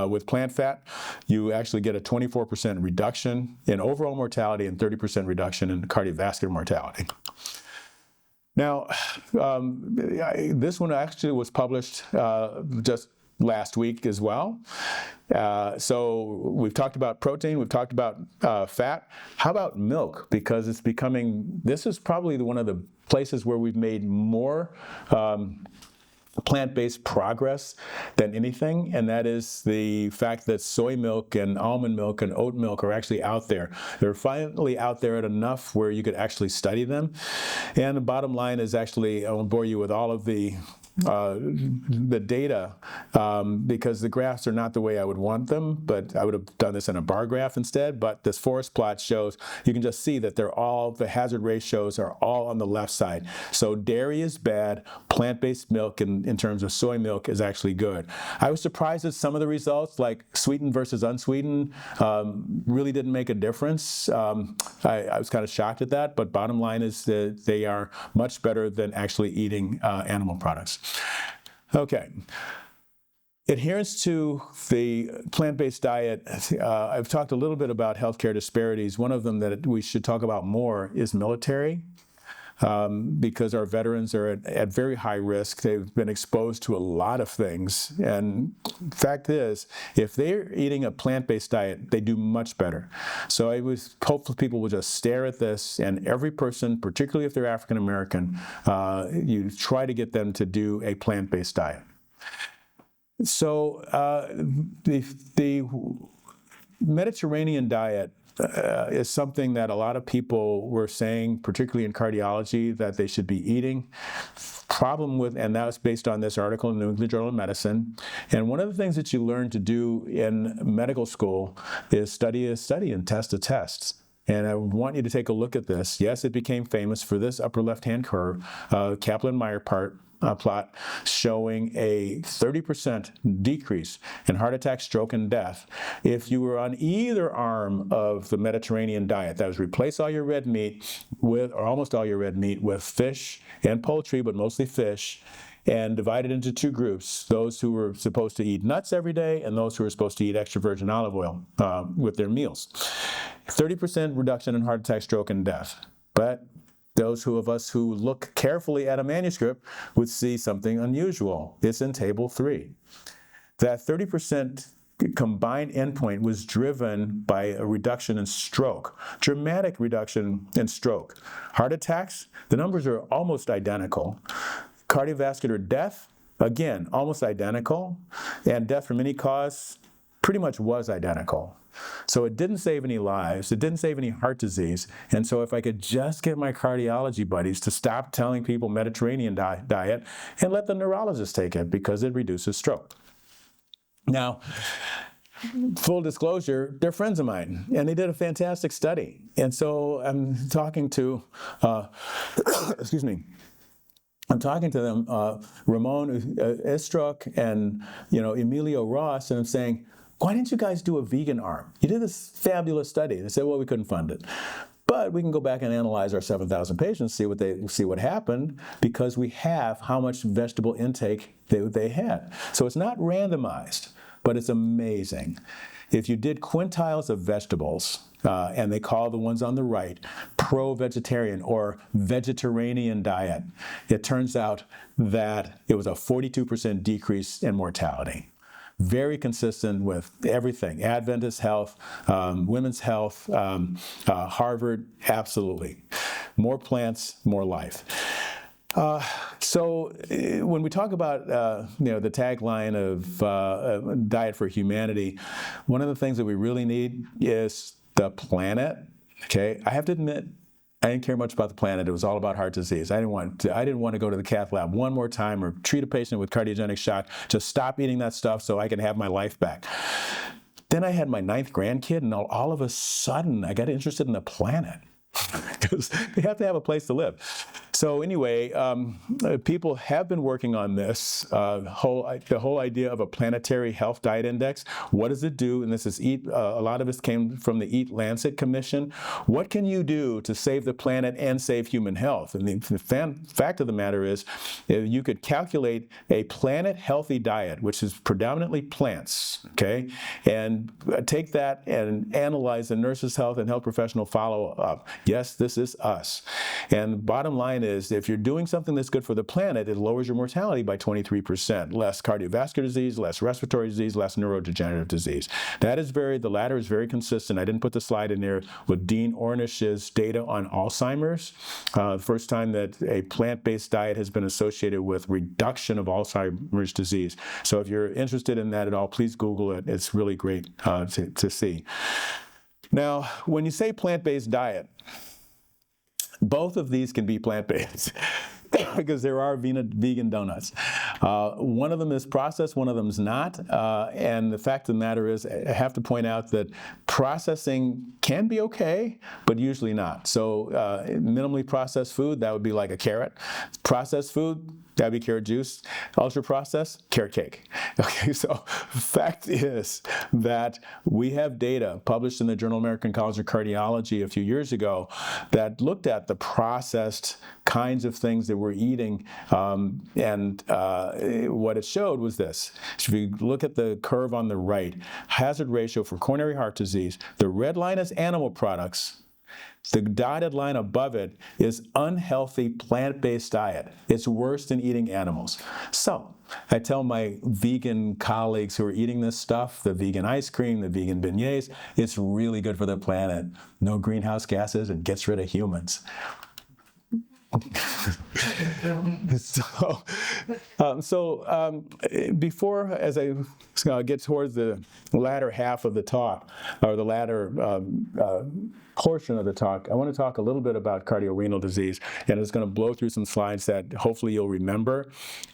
with plant fat, you actually get a 24% reduction in overall mortality and 30% reduction in cardiovascular mortality. Now, this one actually was published just last week as well. So we've talked about protein, we've talked about fat. How about milk? Because this is probably one of the places where we've made more plant-based progress than anything, and that is the fact that soy milk and almond milk and oat milk are actually out there. They're finally out there at enough where you could actually study them. And the bottom line is actually, I won't bore you with all of the data because the graphs are not the way I would want them, but I would have done this in a bar graph instead. But this forest plot shows, you can just see that the hazard ratios are all on the left side. So dairy is bad, plant-based milk in terms of soy milk is actually good. I was surprised at some of the results, like sweetened versus unsweetened, really didn't make a difference. I was kind of shocked at that, but bottom line is that they are much better than actually eating animal products. Okay. Adherence to the plant-based diet, I've talked a little bit about healthcare disparities. One of them that we should talk about more is military, because our veterans are at very high risk. They've been exposed to a lot of things. And the fact is, if they're eating a plant-based diet, they do much better. So I was hopeful people will just stare at this, and every person, particularly if they're African American, you try to get them to do a plant-based diet. So the Mediterranean diet is something that a lot of people were saying, particularly in cardiology, that they should be eating. And that was based on this article in the New England Journal of Medicine. And one of the things that you learn to do in medical school is study a study and test a test. And I want you to take a look at this. Yes, it became famous for this upper left-hand curve, Kaplan-Meier plot showing a 30% decrease in heart attack, stroke, and death if you were on either arm of the Mediterranean diet. That was replace all your red meat with, or almost all your red meat, with fish and poultry, but mostly fish, and divided into two groups, those who were supposed to eat nuts every day and those who were supposed to eat extra virgin olive oil with their meals. 30% reduction in heart attack, stroke, and death. But those of us who look carefully at a manuscript would see something unusual. It's in table 3. that 30% combined endpoint was driven by a reduction in stroke, dramatic reduction in stroke. Heart attacks, the numbers are almost identical. Cardiovascular death, again, almost identical. And death from any cause pretty much was identical. So it didn't save any lives, it didn't save any heart disease. And so if I could just get my cardiology buddies to stop telling people Mediterranean diet and let the neurologist take it because it reduces stroke. Now, full disclosure, they're friends of mine, and they did a fantastic study. And so I'm talking to, excuse me, I'm talking to them, Ramon Estruc and Emilio Ross, and I'm saying, why didn't you guys do a vegan arm? You did this fabulous study. They said, well, we couldn't fund it. But we can go back and analyze our 7,000 patients, see what happened, because we have how much vegetable intake they had. So it's not randomized, but it's amazing. If you did quintiles of vegetables, and they call the ones on the right pro-vegetarian or vegetarian diet, it turns out that it was a 42% decrease in mortality. Very consistent with everything, Adventist health, women's health, Harvard, absolutely. More plants, more life. So when we talk about the tagline of Diet for Humanity, one of the things that we really need is the planet. Okay, I have to admit, I didn't care much about the planet. It was all about heart disease. I didn't want to go to the cath lab one more time or treat a patient with cardiogenic shock. Just stop eating that stuff so I can have my life back. Then I had my 9th grandkid, and all of a sudden I got interested in the planet because they have to have a place to live. So anyway, people have been working on this, the whole idea of a planetary health diet index. What does it do? And this is a lot of this came from the Eat Lancet Commission. What can you do to save the planet and save human health? And the fact of the matter is, you could calculate a planet-healthy diet, which is predominantly plants, okay, and take that and analyze the nurse's health and health professional follow-up. Yes, this is us. And bottom line is, if you're doing something that's good for the planet, it lowers your mortality by 23%. Less cardiovascular disease, less respiratory disease, less neurodegenerative disease. The latter is very consistent. I didn't put the slide in there with Dean Ornish's data on Alzheimer's. First time that a plant-based diet has been associated with reduction of Alzheimer's disease. So if you're interested in that at all, please Google it. It's really great to see. Now, when you say plant-based diet, both of these can be plant-based because there are vegan donuts. One of them is processed, one of them is not. And the fact of the matter is, I have to point out that processing can be okay, but usually not. So minimally processed food, that would be like a carrot. Processed food, that'd be carrot juice. Ultra processed, carrot cake. Okay, so the fact is that we have data published in the Journal of American College of Cardiology a few years ago that looked at the processed kinds of things that we're eating, and what it showed was this. If you look at the curve on the right, hazard ratio for coronary heart disease, the red line is animal products. The dotted line above it is unhealthy plant-based diet. It's worse than eating animals. So I tell my vegan colleagues who are eating this stuff, the vegan ice cream, the vegan beignets, it's really good for the planet. No greenhouse gases and gets rid of humans. Before, as I get towards the latter half of the talk, or the latter portion of the talk, I want to talk a little bit about cardiorenal disease, and it's going to blow through some slides that hopefully you'll remember.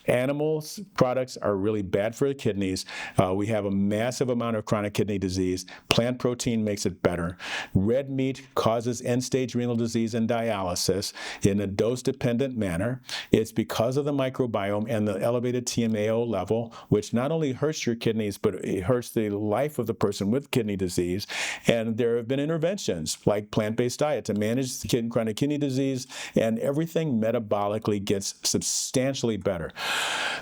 Animals products are really bad for the kidneys. We have a massive amount of chronic kidney disease. Plant protein makes it better. Red meat causes end-stage renal disease and dialysis in a dose-dependent manner. It's because of the microbiome and the elevated TMAO level, which not only hurts your kidneys, but it hurts the life of the person with kidney disease. And there have been interventions like plant-based diet to manage chronic kidney disease, and everything metabolically gets substantially better.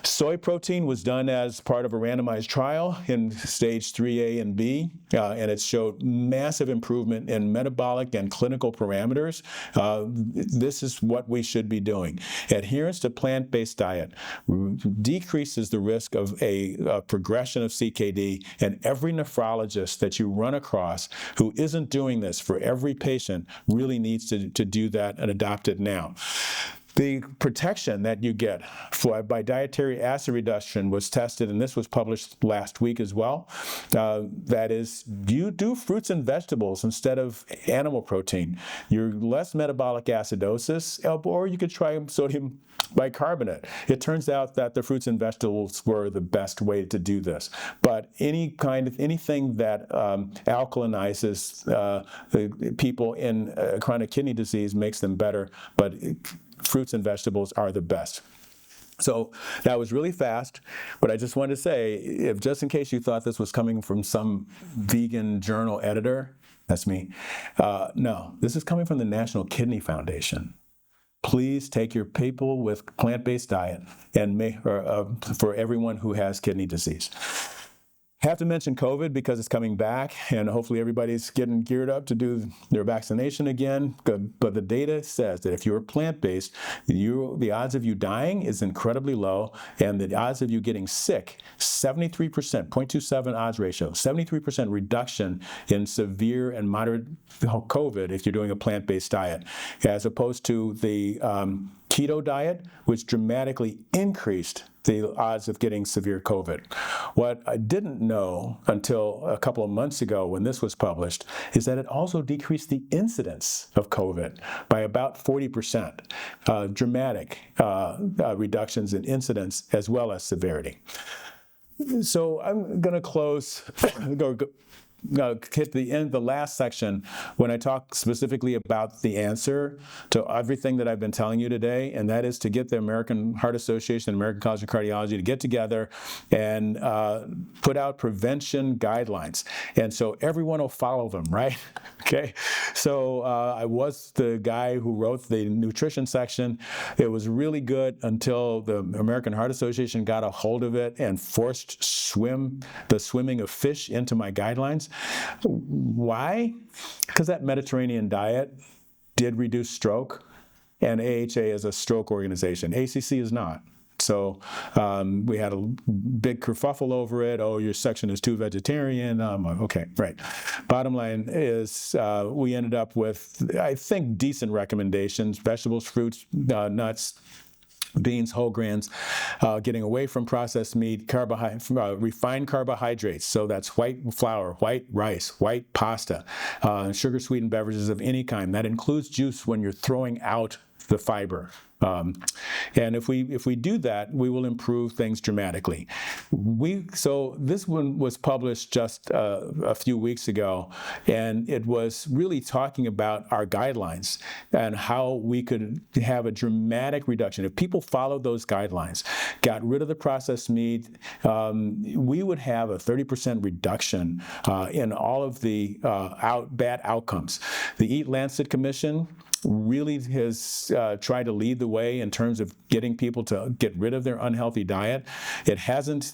Soy protein was done as part of a randomized trial in stage 3A and B, and it showed massive improvement in metabolic and clinical parameters. This is what we should be doing. Adherence to plant-based diet decreases the risk of a progression of CKD, and every nephrologist that you run across who isn't doing this for every patient really needs to do that and adopt it now. The protection that you get by dietary acid reduction was tested, and this was published last week as well. That is, you do fruits and vegetables instead of animal protein. You're less metabolic acidosis, or you could try sodium bicarbonate. It turns out that the fruits and vegetables were the best way to do this. But anything that alkalinizes people in chronic kidney disease makes them better, but fruits and vegetables are the best. So that was really fast, but I just wanted to say, if just in case you thought this was coming from some vegan journal editor, that's me, no, this is coming from the National Kidney Foundation. Please take your people with plant-based diet and for everyone who has kidney disease. Have to mention COVID because it's coming back, and hopefully everybody's getting geared up to do their vaccination again. But the data says that if you're plant-based, the odds of you dying is incredibly low, and the odds of you getting sick, 73%, 0.27 odds ratio, 73% reduction in severe and moderate COVID if you're doing a plant-based diet, as opposed to the keto diet, which dramatically increased the odds of getting severe COVID. What I didn't know until a couple of months ago when this was published is that it also decreased the incidence of COVID by about 40%, dramatic reductions in incidence as well as severity. So I'm going to close, hit the last section when I talk specifically about the answer to everything that I've been telling you today, and that is to get the American Heart Association and American College of Cardiology to get together and put out prevention guidelines. And so everyone will follow them, right? Okay. So I was the guy who wrote the nutrition section. It was really good until the American Heart Association got a hold of it and forced the swimming of fish into my guidelines. Why? Because that Mediterranean diet did reduce stroke, and AHA is a stroke organization. ACC is not. So we had a big kerfuffle over it. Oh, your section is too vegetarian. Okay, right. Bottom line is we ended up with, I think, decent recommendations: vegetables, fruits, nuts, beans, whole grains, getting away from processed meat, refined carbohydrates, so that's white flour, white rice, white pasta, sugar-sweetened beverages of any kind. That includes juice when you're throwing out the fiber. And if we do that, we will improve things dramatically. So this one was published just a few weeks ago, and it was really talking about our guidelines and how we could have a dramatic reduction. If people followed those guidelines, got rid of the processed meat, we would have a 30% reduction in all of the bad outcomes. The Eat Lancet Commission really has tried to lead the way in terms of getting people to get rid of their unhealthy diet. It hasn't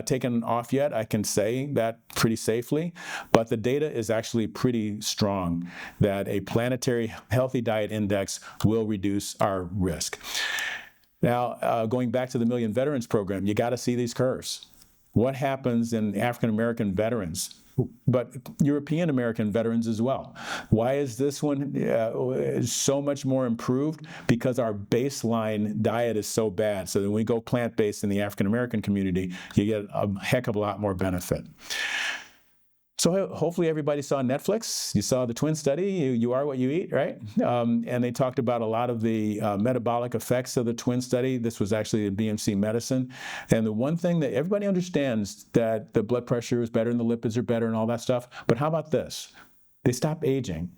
taken off yet, I can say that pretty safely, but the data is actually pretty strong that a planetary healthy diet index will reduce our risk. Now, going back to the Million Veterans Program, you got to see these curves. What happens in African American veterans, but European American veterans as well? Why is this one so much more improved? Because our baseline diet is so bad. So when we go plant-based in the African American community, you get a heck of a lot more benefit. So hopefully everybody saw Netflix. You saw the twin study, you are what you eat, right? And they talked about a lot of the metabolic effects of the twin study. This was actually in BMC Medicine. And the one thing that everybody understands, that the blood pressure is better and the lipids are better and all that stuff. But how about this? They stop aging.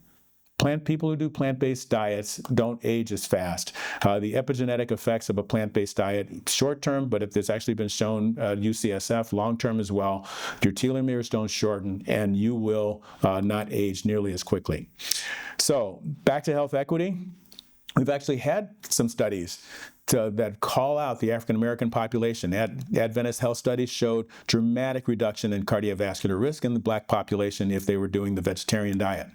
People who do plant-based diets don't age as fast. The epigenetic effects of a plant-based diet, short-term, but if it's actually been shown UCSF, long-term as well, your telomeres don't shorten, and you will not age nearly as quickly. So back to health equity. We've actually had some studies that call out the African American population. Adventist Health Studies showed dramatic reduction in cardiovascular risk in the Black population if they were doing the vegetarian diet.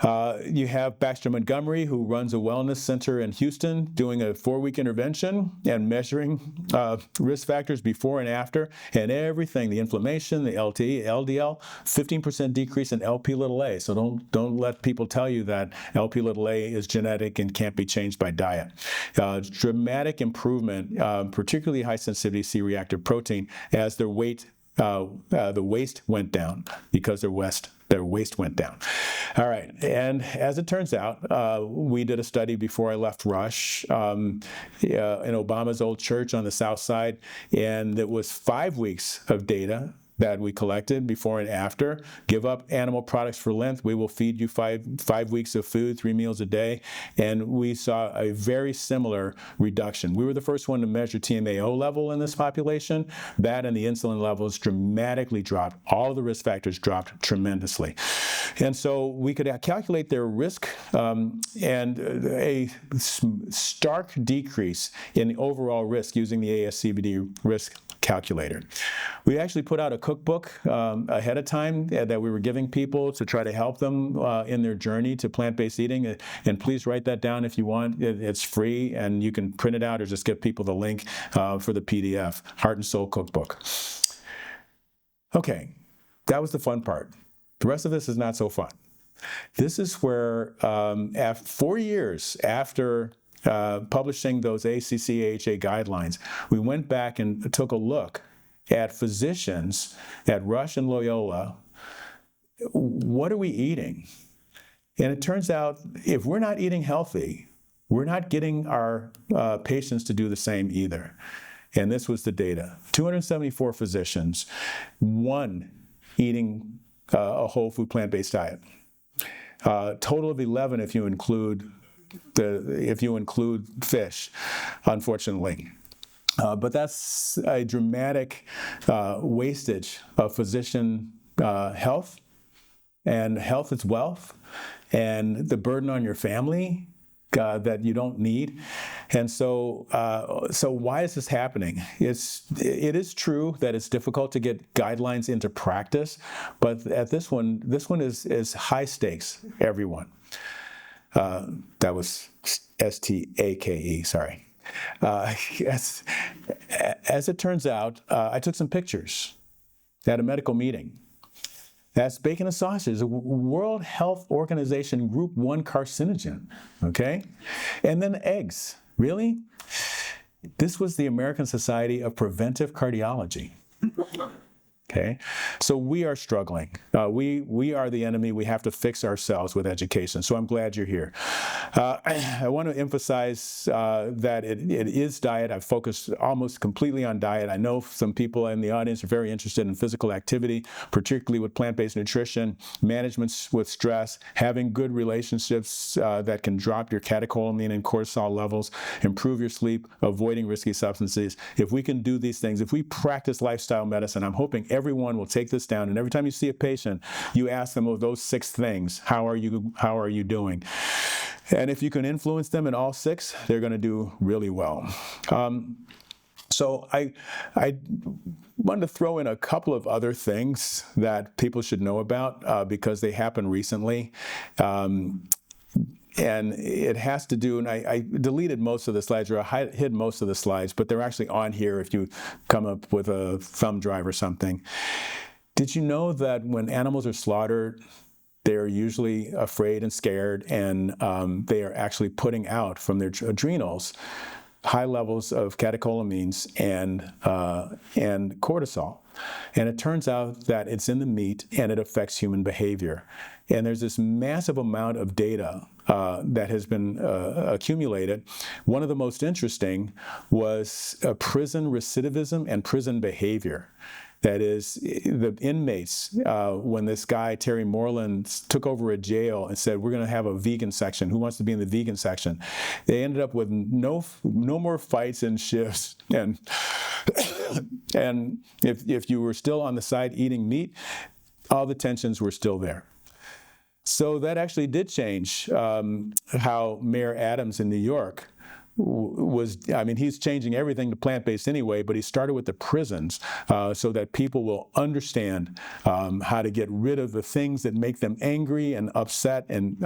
You have Baxter Montgomery, who runs a wellness center in Houston, doing a 4-week intervention and measuring risk factors before and after, and everything, the inflammation, the LT, LDL, 15% decrease in LP(a). So don't let people tell you that LP(a) is genetic and can't be changed by diet. Dramatic improvement, particularly high sensitivity C-reactive protein, as their weight, the waist went down because their waist went down. All right, and as it turns out, we did a study before I left Rush in Obama's old church on the South Side, and it was 5 weeks of data that we collected before and after. Give up animal products for Lent. We will feed you five weeks of food, 3 meals a day. And we saw a very similar reduction. We were the first one to measure TMAO level in this population. That and the insulin levels dramatically dropped. All of the risk factors dropped tremendously. And so we could calculate their risk and a stark decrease in the overall risk using the ASCVD risk calculator. We actually put out a cookbook ahead of time that we were giving people to try to help them in their journey to plant-based eating. And please write that down if you want. It's free, and you can print it out or just give people the link for the PDF, Heart and Soul Cookbook. Okay, that was the fun part. The rest of this is not so fun. This is where, 4 years after publishing those ACC/AHA guidelines, we went back and took a look at physicians at Rush and Loyola. What are we eating? And it turns out if we're not eating healthy, we're not getting our patients to do the same either. And this was the data. 274 physicians, one eating a whole food plant-based diet. Total of 11 if you include fish, unfortunately. But that's a dramatic wastage of physician health, and health is wealth, and the burden on your family that you don't need. And so why is this happening? It is true that it's difficult to get guidelines into practice, but at this one is high stakes, everyone. That was STAKE, sorry. As it turns out, I took some pictures at a medical meeting. That's bacon and sausage, a World Health Organization Group 1 carcinogen, okay? And then eggs, really? This was the American Society of Preventive Cardiology. Okay, so we are struggling. We are the enemy. We have to fix ourselves with education. So I'm glad you're here. I want to emphasize that it is diet. I've focused almost completely on diet. I know some people in the audience are very interested in physical activity, particularly with plant-based nutrition, management with stress, having good relationships that can drop your catecholamine and cortisol levels, improve your sleep, avoiding risky substances. If we can do these things, if we practice lifestyle medicine, I'm hoping everyone will take this down, and every time you see a patient, you ask them of those 6 things, how are you doing? And if you can influence them in all 6, they're going to do really well. So I wanted to throw in a couple of other things that people should know about because they happened recently. And it has to do, and I deleted most of the slides, or I hid most of the slides, but they're actually on here if you come up with a thumb drive or something. Did you know that when animals are slaughtered, they're usually afraid and scared, and they are actually putting out from their adrenals high levels of catecholamines and cortisol? And it turns out that it's in the meat, and it affects human behavior. And there's this massive amount of data that has been accumulated. One of the most interesting was prison recidivism and prison behavior. That is, the inmates, when this guy, Terry Moreland, took over a jail and said, we're going to have a vegan section. Who wants to be in the vegan section? They ended up with no more fights and shifts. And if you were still on the side eating meat, all the tensions were still there. So that actually did change how Mayor Adams in New York I mean, he's changing everything to plant-based anyway, but he started with the prisons so that people will understand how to get rid of the things that make them angry and upset. And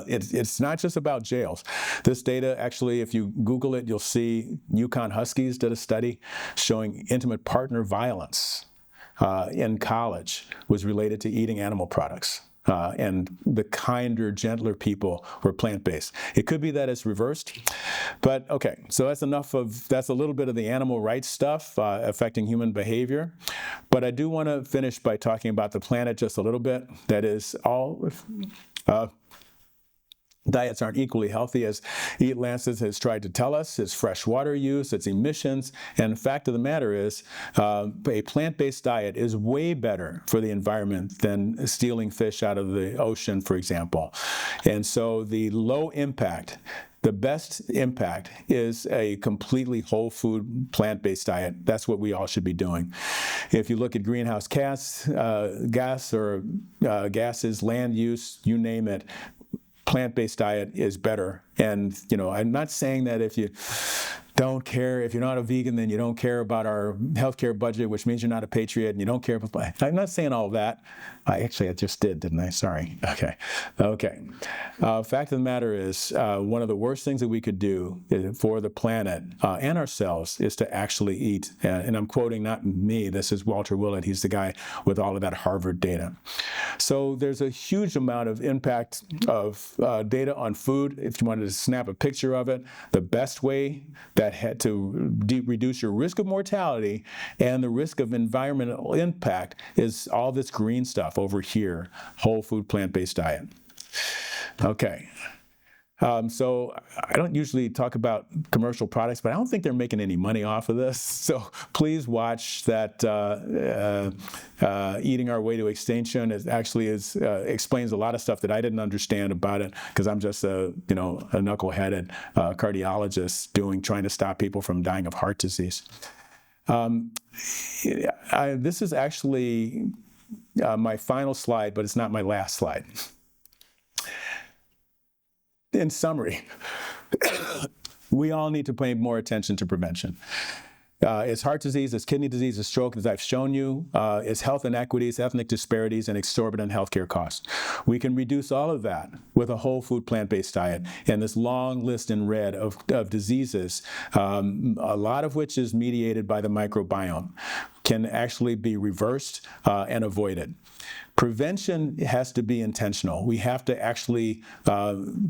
it's not just about jails. This data, actually, if you Google it, you'll see Yukon Huskies did a study showing intimate partner violence in college was related to eating animal products. And the kinder, gentler people were plant-based. It could be that it's reversed, but okay, so that's a little bit of the animal rights stuff affecting human behavior. But I do want to finish by talking about the planet just a little bit. That is all. Diets aren't equally healthy, as Eat Lancet has tried to tell us. It's fresh water use, it's emissions, and the fact of the matter is a plant-based diet is way better for the environment than stealing fish out of the ocean, for example. And so the best impact is a completely whole food plant-based diet. That's what we all should be doing. If you look at greenhouse gases, land use, you name it, plant-based diet is better. And, I'm not saying that if you don't care, if you're not a vegan, then you don't care about our healthcare budget, which means you're not a patriot and you don't care about, I'm not saying all of that. I just did, didn't I? Sorry. Okay. Fact of the matter is, one of the worst things that we could do for the planet and ourselves is to actually eat. And I'm quoting not me, this is Walter Willett. He's the guy with all of that Harvard data. So there's a huge amount of impact of data on food. If you wanted to snap a picture of it, the best way that had to reduce your risk of mortality and the risk of environmental impact is all this green stuff over here, whole food plant-based diet. Okay. So I don't usually talk about commercial products, but I don't think they're making any money off of this. So please watch that Eating Our Way to Extinction. It actually explains a lot of stuff that I didn't understand about it because I'm just a knuckleheaded cardiologist trying to stop people from dying of heart disease. This is actually my final slide, but it's not my last slide. In summary, we all need to pay more attention to prevention. It's heart disease, it's kidney disease, it's stroke, as I've shown you. It's health inequities, ethnic disparities, and exorbitant healthcare costs. We can reduce all of that with a whole food plant-based diet. And this long list in red of diseases, a lot of which is mediated by the microbiome, can actually be reversed and avoided. Prevention has to be intentional. We have to actually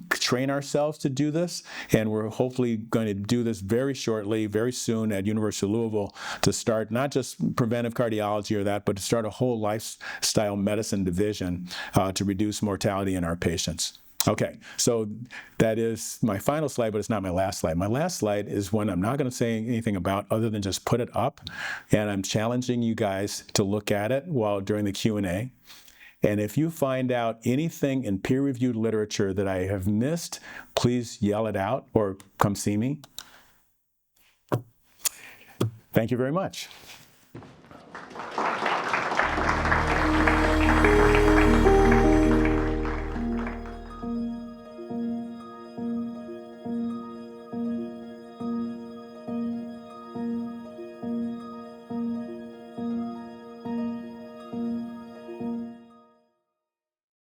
train ourselves to do this, and we're hopefully going to do this very shortly, very soon at University of Louisville to start not just preventive cardiology or that, but to start a whole lifestyle medicine division to reduce mortality in our patients. Okay, so that is my final slide, but it's not my last slide. My last slide is one I'm not going to say anything about other than just put it up, and I'm challenging you guys to look at it during the Q&A. And if you find out anything in peer-reviewed literature that I have missed, please yell it out or come see me. Thank you very much.